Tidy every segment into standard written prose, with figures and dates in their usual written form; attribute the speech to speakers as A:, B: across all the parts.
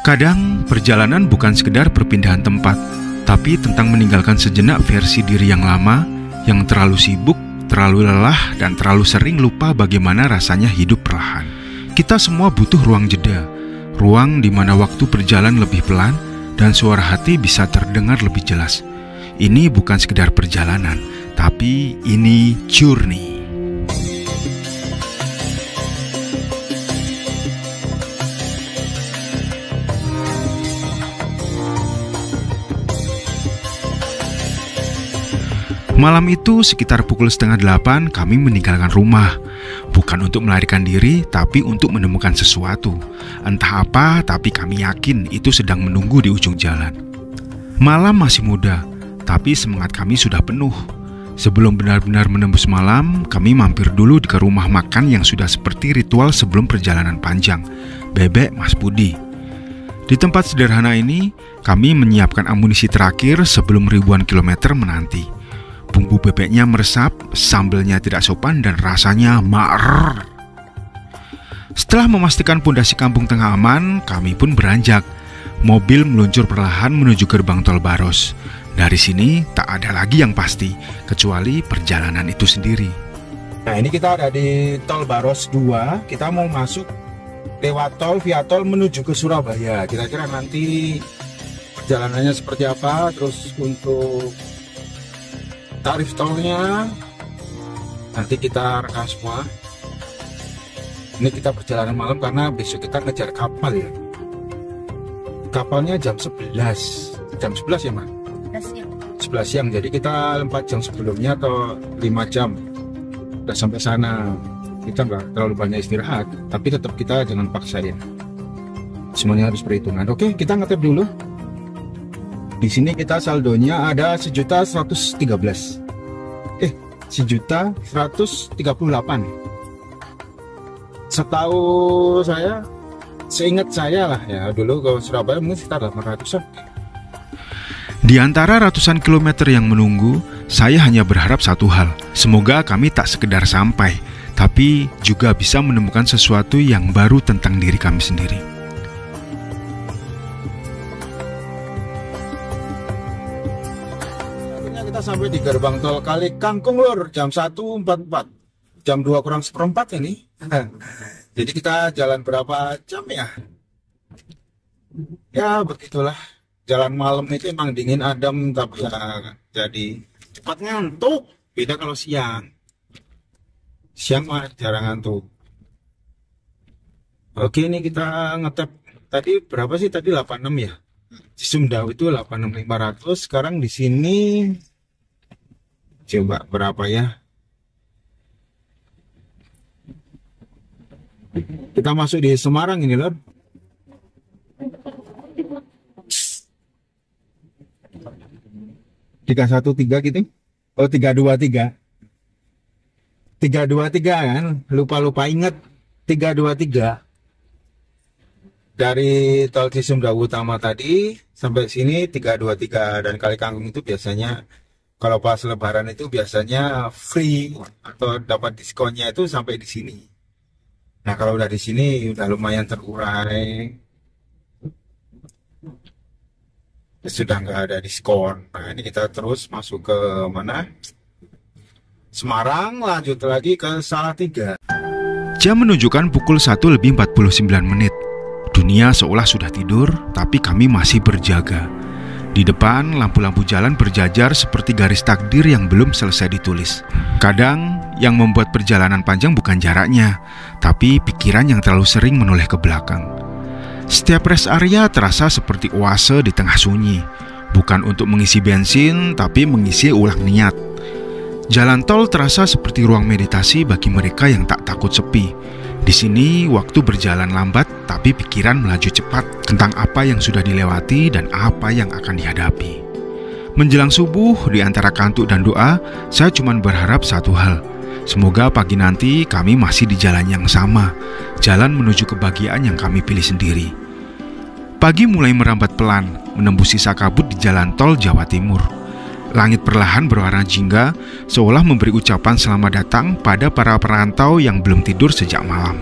A: Kadang perjalanan bukan sekedar perpindahan tempat, tapi tentang meninggalkan sejenak versi diri yang lama, yang terlalu sibuk, terlalu lelah, dan terlalu sering lupa bagaimana rasanya hidup perlahan. Kita semua butuh ruang jeda, ruang di mana waktu berjalan lebih pelan dan suara hati bisa terdengar lebih jelas. Ini bukan sekedar perjalanan, tapi ini journey. Malam itu sekitar pukul 7:30 kami meninggalkan rumah. Bukan untuk melarikan diri, tapi untuk menemukan sesuatu. Entah apa, tapi kami yakin itu sedang menunggu di ujung jalan. Malam masih muda, tapi semangat kami sudah penuh. Sebelum benar-benar menembus malam, kami mampir dulu ke rumah makan yang sudah seperti ritual sebelum perjalanan panjang, Bebek Mas Budi. Di tempat sederhana ini, kami menyiapkan amunisi terakhir sebelum ribuan kilometer menanti. Bumbu bebeknya meresap, sambelnya tidak sopan, dan rasanya maar. Setelah memastikan pondasi kampung tengah aman, kami pun beranjak. Mobil meluncur perlahan menuju gerbang tol Baros. Dari sini tak ada lagi yang pasti, kecuali perjalanan itu sendiri.
B: Nah, ini kita ada di tol Baros 2. Kita mau masuk lewat tol, via tol menuju ke Surabaya. Kira-kira nanti perjalanannya seperti apa, terus untuk tarif tolnya nanti kita rekam semua. Ini kita perjalanan malam karena besok kita ngejar kapal ya. Kapalnya jam 11. Jam 11 ya, Mak? 11 siang. Jadi kita 4 jam sebelumnya atau 5 jam udah sampai sana. Kita nggak terlalu banyak istirahat, tapi tetap kita jangan paksain. Semuanya harus perhitungan. Oke, kita ngetep dulu. Di sini kita saldonya ada 1.113. 1.138. Setahu saya, seingat saya lah ya, dulu ke Surabaya mungkin sekitar 800-an.
A: Di antara ratusan kilometer yang menunggu, saya hanya berharap satu hal. Semoga kami tak sekedar sampai, tapi juga bisa menemukan sesuatu yang baru tentang diri kami sendiri.
B: Kita sampai di gerbang tol Kali Kangkung Lur jam 1.44, jam 2 kurang seperempat ini. Jadi kita jalan berapa jam ya? Ya begitulah, jalan malam itu emang dingin adem, tapi ya jadi cepat ngantuk. Beda kalau siang mah jarang ngantuk. Oke, ini kita ngetep tadi berapa sih, tadi 86 ya, di Sumdaw itu 86.500. Sekarang di sini coba berapa ya? Kita masuk di Semarang ini loh. Tiga 313 gitu. Oh, 323. 323 kan? Lupa inget 323. Dari tol Cisumdawu utama tadi sampai sini 323, dan Kali Kangkung itu biasanya kalau pas Lebaran itu biasanya free atau dapat diskonnya itu sampai di sini. Nah, kalau udah di sini udah lumayan terurai, sudah nggak ada diskon. Nah, ini kita terus masuk ke mana? Semarang, lanjut lagi ke Salatiga.
A: Jam menunjukkan pukul 1:49. Dunia seolah sudah tidur, tapi kami masih berjaga. Di depan, lampu-lampu jalan berjajar seperti garis takdir yang belum selesai ditulis. Kadang, yang membuat perjalanan panjang bukan jaraknya, tapi pikiran yang terlalu sering menoleh ke belakang. Setiap rest area terasa seperti oase di tengah sunyi. Bukan untuk mengisi bensin, tapi mengisi ulang niat. Jalan tol terasa seperti ruang meditasi bagi mereka yang tak takut sepi. Di sini, waktu berjalan lambat, tapi pikiran melaju cepat tentang apa yang sudah dilewati dan apa yang akan dihadapi. Menjelang subuh, di antara kantuk dan doa, saya cuma berharap satu hal. Semoga pagi nanti kami masih di jalan yang sama, jalan menuju kebahagiaan yang kami pilih sendiri. Pagi mulai merambat pelan, menembus sisa kabut di jalan tol Jawa Timur. Langit perlahan berwarna jingga, seolah memberi ucapan selamat datang pada para perantau yang belum tidur sejak malam.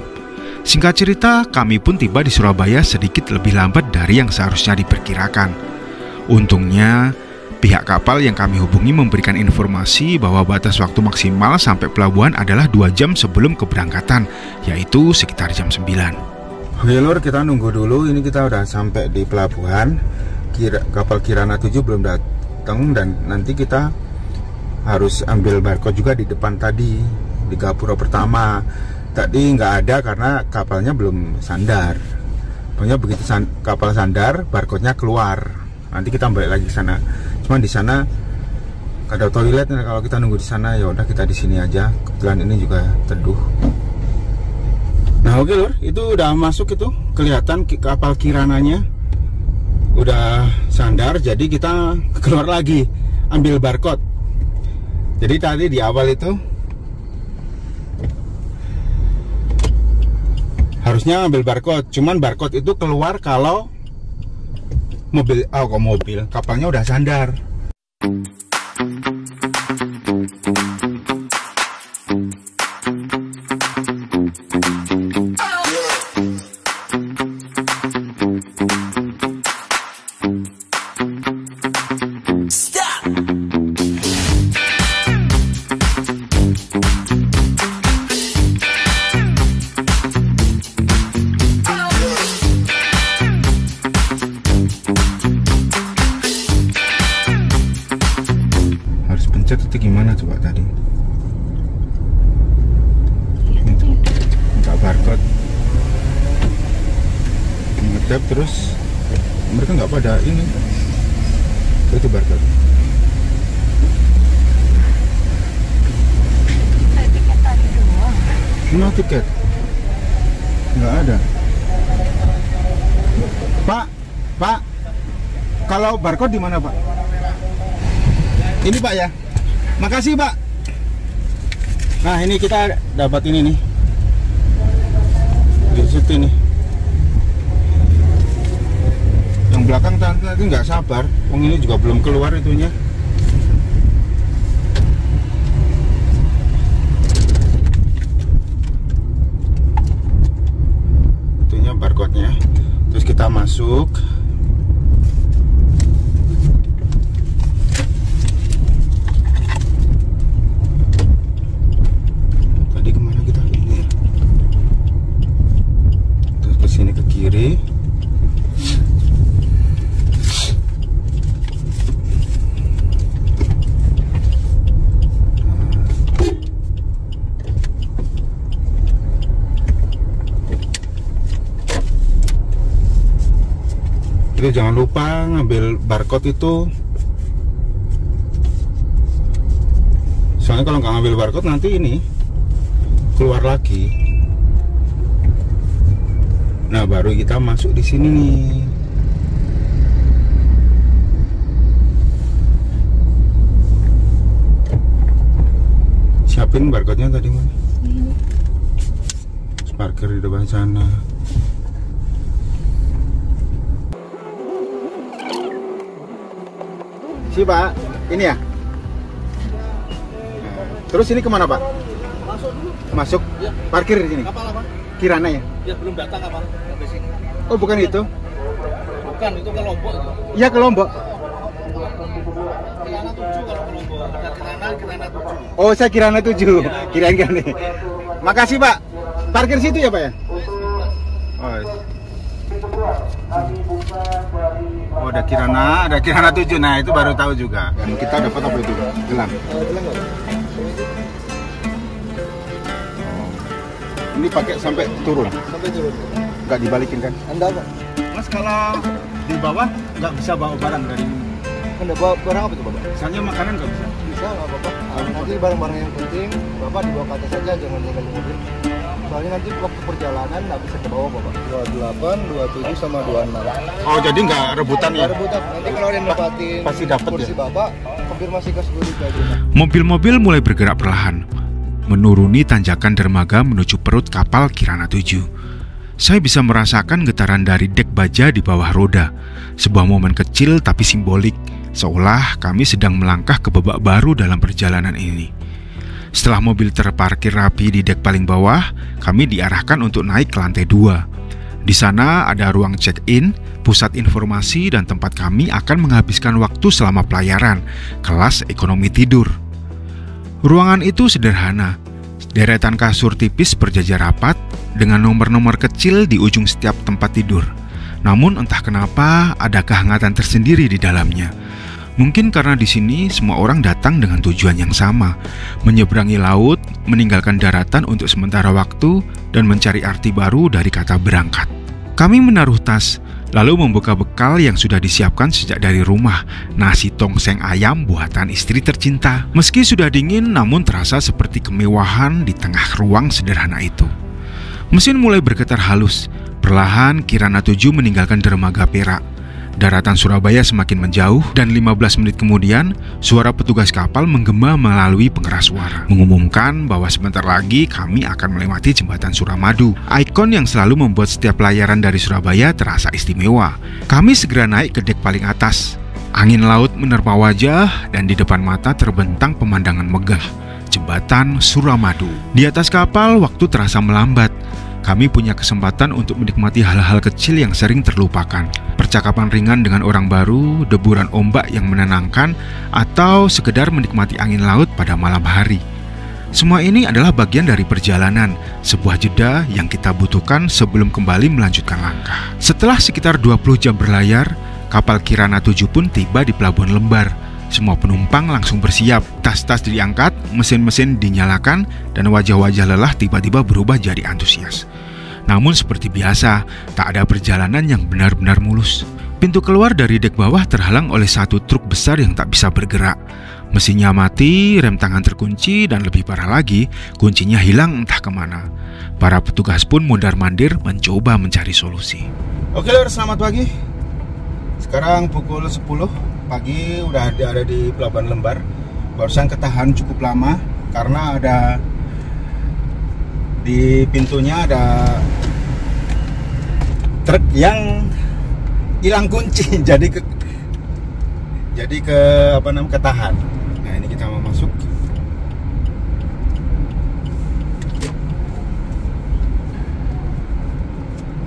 A: Singkat cerita, kami pun tiba di Surabaya sedikit lebih lambat dari yang seharusnya diperkirakan. Untungnya, pihak kapal yang kami hubungi memberikan informasi bahwa batas waktu maksimal sampai pelabuhan adalah 2 jam sebelum keberangkatan, yaitu sekitar jam 9.
B: Oke lur, kita nunggu dulu. Ini kita udah sampai di pelabuhan. Kapal Kirana 7 belum datang dan nanti kita harus ambil barcode juga di depan tadi, di gapura pertama. Tadi nggak ada karena kapalnya belum sandar. Pokoknya begitu kapal sandar, barcode-nya keluar. Nanti kita balik lagi ke sana. Cuman di sana ada toilet. Kalau kita nunggu di sana ya udah kita di sini aja. Kebetulan ini juga teduh. Nah oke lur, itu udah masuk, itu kelihatan kapal Kirananya udah sandar. Jadi kita keluar lagi ambil barcode. Jadi tadi di awal itu harusnya ambil barcode, cuman barcode itu keluar kalau kapalnya udah sandar. Itu gimana coba tadi? Minta barcode, ngetap terus mereka nggak pada ini. Itu barcode.
C: Tiket tadi doang.
B: Mana tiket? Nggak ada. Pak, kalau barcode di mana Pak? Ini Pak ya. Makasih Pak. Nah ini kita dapat ini nih, di situ nih. Yang belakang tante nggak sabar. Wong ini juga belum keluar itunya. Itunya barcode-nya. Terus kita masuk. Kiri. Jadi jangan lupa ngambil barcode itu. Soalnya kalau nggak ngambil barcode nanti ini keluar lagi. Nah baru kita masuk di sini nih. Siapin barcode-nya tadi mana? Parkir di depan sana. Si Pak, ini ya? Terus ini kemana Pak?
D: Masuk dulu.
B: Masuk?
D: Ya.
B: Parkir di sini?
D: Kapal apa?
B: Kirana ya?
D: Ya belum datang kapal sampai sini.
B: Oh bukan itu?
D: Bukan, itu ke Lombok itu.
B: Iya ke Lombok.
D: Kirana 7 kalau ke Lombok. Ada Kirana 7.
B: Oh saya Kirana 7. Kirain kan nih. Makasih Pak. Parkir situ ya Pak ya? Oh, oh ada Kirana 7. Nah itu baru tahu juga. Dan kita dapat apa itu? Gelang. Ini pakai sampai turun.
D: Sampai turun.
B: Nggak dibalikin kan?
D: Anda apa?
B: Mas kalau di bawah nggak bisa bawa barang dari ini.
D: Anda bawa barang apa itu Bapak?
B: Misalnya makanan nggak bisa.
D: Bisa nggak Bapak? Nanti barang-barang yang penting Bapak dibawa ke atas saja, jangan tinggal di mobil. Soalnya nanti waktu perjalanan nggak bisa ke bawah Bapak. 28, 27 sama 26.
B: Oh jadi nggak rebutan ya?
D: Nggak rebutan. Nanti kalau ada yang dapatin
B: Pasti dapat
D: kursi
B: ya?
D: Bapak, konfirmasi ke security aja.
A: Mobil-mobil mulai bergerak perlahan, menuruni tanjakan dermaga menuju perut kapal Kirana 7. Saya bisa merasakan getaran dari dek baja di bawah roda. Sebuah momen kecil tapi simbolik, seolah kami sedang melangkah ke babak baru dalam perjalanan ini. Setelah mobil terparkir rapi di dek paling bawah, kami diarahkan untuk naik ke lantai 2. Di sana ada ruang check-in, pusat informasi, dan tempat kami akan menghabiskan waktu selama pelayaran, kelas ekonomi tidur. Ruangan itu sederhana, deretan kasur tipis berjajar rapat dengan nomor-nomor kecil di ujung setiap tempat tidur. Namun entah kenapa ada kehangatan tersendiri di dalamnya. Mungkin karena di sini semua orang datang dengan tujuan yang sama, menyeberangi laut, meninggalkan daratan untuk sementara waktu, dan mencari arti baru dari kata berangkat. Kami menaruh tas, lalu membuka bekal yang sudah disiapkan sejak dari rumah, nasi tongseng ayam buatan istri tercinta. Meski sudah dingin, namun terasa seperti kemewahan di tengah ruang sederhana itu. Mesin mulai bergetar halus. Perlahan Kirana 7 meninggalkan dermaga Perak. Daratan Surabaya semakin menjauh dan 15 menit kemudian suara petugas kapal menggema melalui pengeras suara mengumumkan bahwa sebentar lagi kami akan melewati jembatan Suramadu, ikon yang selalu membuat setiap pelayaran dari Surabaya terasa istimewa. Kami segera naik ke dek paling atas. Angin laut menerpa wajah dan di depan mata terbentang pemandangan megah, jembatan Suramadu. Di atas kapal waktu terasa melambat. Kami punya kesempatan untuk menikmati hal-hal kecil yang sering terlupakan. Percakapan ringan dengan orang baru, deburan ombak yang menenangkan, atau sekedar menikmati angin laut pada malam hari. Semua ini adalah bagian dari perjalanan, sebuah jeda yang kita butuhkan sebelum kembali melanjutkan langkah. Setelah sekitar 20 jam berlayar, kapal Kirana 7 pun tiba di Pelabuhan Lembar. Semua penumpang langsung bersiap, tas-tas diangkat, mesin-mesin dinyalakan, dan wajah-wajah lelah tiba-tiba berubah jadi antusias. Namun seperti biasa, tak ada perjalanan yang benar-benar mulus. Pintu keluar dari dek bawah terhalang oleh satu truk besar yang tak bisa bergerak. Mesinnya mati, rem tangan terkunci, dan lebih parah lagi, kuncinya hilang entah kemana. Para petugas pun mondar-mandir mencoba mencari solusi.
B: Oke lor, selamat pagi. Sekarang pukul 10 pagi, udah ada di Pelabuhan Lembar. Barusan ketahan cukup lama karena ada di pintunya ada truk yang hilang kunci, jadi ketahan. Nah ini kita mau masuk.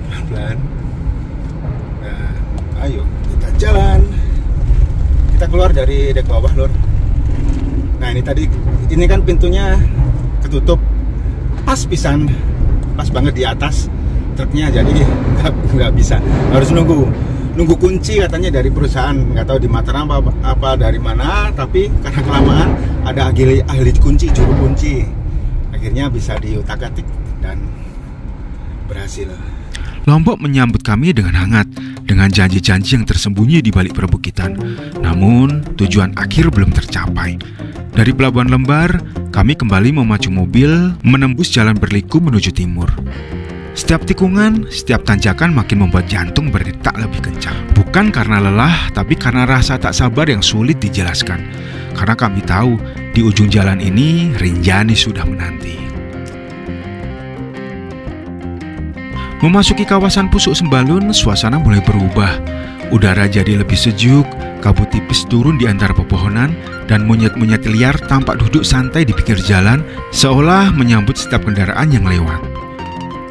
B: Pelan-pelan. Nah, ayo kita jalan. Kita keluar dari dek bawah lor. Nah ini kan pintunya ketutup, pas pisan, pas banget di atas truknya, jadi nggak bisa, harus nunggu kunci katanya dari perusahaan, nggak tahu di Mataram apa dari mana, tapi karena kelamaan ada ahli kunci, juru kunci, akhirnya bisa diutak-atik dan berhasil.
A: Lombok menyambut kami dengan hangat, dengan janji-janji yang tersembunyi di balik perbukitan. Namun, tujuan akhir belum tercapai. Dari Pelabuhan Lembar, kami kembali memacu mobil, menembus jalan berliku menuju timur. Setiap tikungan, setiap tanjakan makin membuat jantung berdetak lebih kencang. Bukan karena lelah, tapi karena rasa tak sabar yang sulit dijelaskan. Karena kami tahu, di ujung jalan ini, Rinjani sudah menanti. Memasuki kawasan Pusuk Sembalun, suasana mulai berubah. Udara jadi lebih sejuk, kabut tipis turun di antara pepohonan, dan monyet-monyet liar tampak duduk santai di pinggir jalan, seolah menyambut setiap kendaraan yang lewat.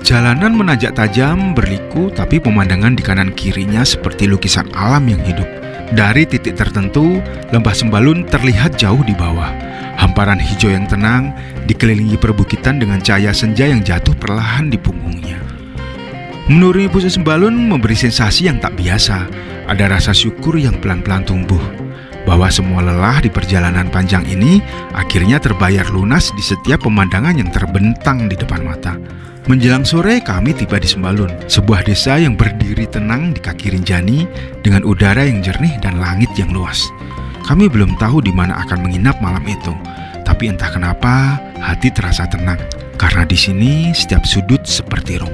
A: Jalanan menanjak tajam, berliku, tapi pemandangan di kanan kirinya seperti lukisan alam yang hidup. Dari titik tertentu, lembah Sembalun terlihat jauh di bawah. Hamparan hijau yang tenang, dikelilingi perbukitan dengan cahaya senja yang jatuh perlahan di punggungnya. Menuruni Pusuk Sembalun memberi sensasi yang tak biasa. Ada rasa syukur yang pelan-pelan tumbuh, bahwa semua lelah di perjalanan panjang ini akhirnya terbayar lunas di setiap pemandangan yang terbentang di depan mata. Menjelang sore kami tiba di Sembalun, sebuah desa yang berdiri tenang di kaki Rinjani dengan udara yang jernih dan langit yang luas. Kami belum tahu di mana akan menginap malam itu, tapi entah kenapa hati terasa tenang, karena di sini setiap sudut seperti room.